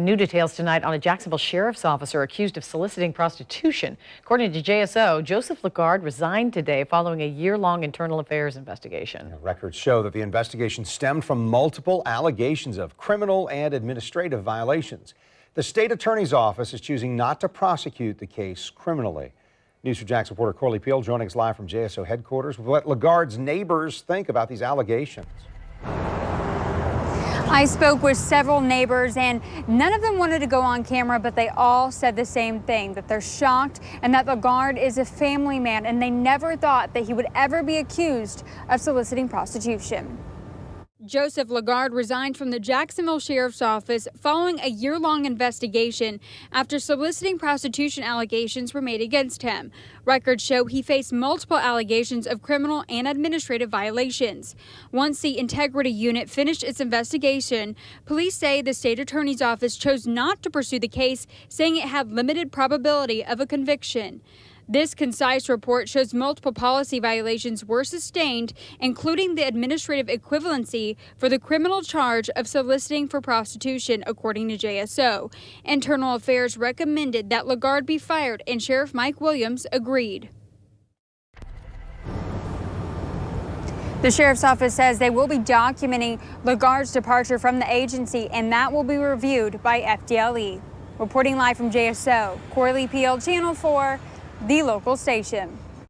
New details tonight on a Jacksonville sheriff's officer accused of soliciting prostitution. According to JSO, Joseph LeGard resigned today following a year-long internal affairs investigation. Records show that the investigation stemmed from multiple allegations of criminal and administrative violations. The state attorney's office is choosing not to prosecute the case criminally. News 4 Jax reporter Corley Peel joining us live from JSO headquarters with what LeGard's neighbors think about these allegations. I spoke with several neighbors and none of them wanted to go on camera, but they all said the same thing, that they're shocked and that LeGard is a family man and they never thought that he would ever be accused of soliciting prostitution. Joseph LeGard resigned from the Jacksonville Sheriff's Office following a year-long investigation after soliciting prostitution allegations were made against him. Records show he faced multiple allegations of criminal and administrative violations. Once the Integrity Unit finished its investigation, police say the state attorney's office chose not to pursue the case, saying it had limited probability of a conviction. This concise report shows multiple policy violations were sustained, including the administrative equivalency for the criminal charge of soliciting for prostitution, according to JSO. Internal Affairs recommended that LeGard be fired, and Sheriff Mike Williams agreed. The Sheriff's Office says they will be documenting LeGard's departure from the agency, and that will be reviewed by FDLE. Reporting live from JSO, Corley Peel, Channel 4. The local station.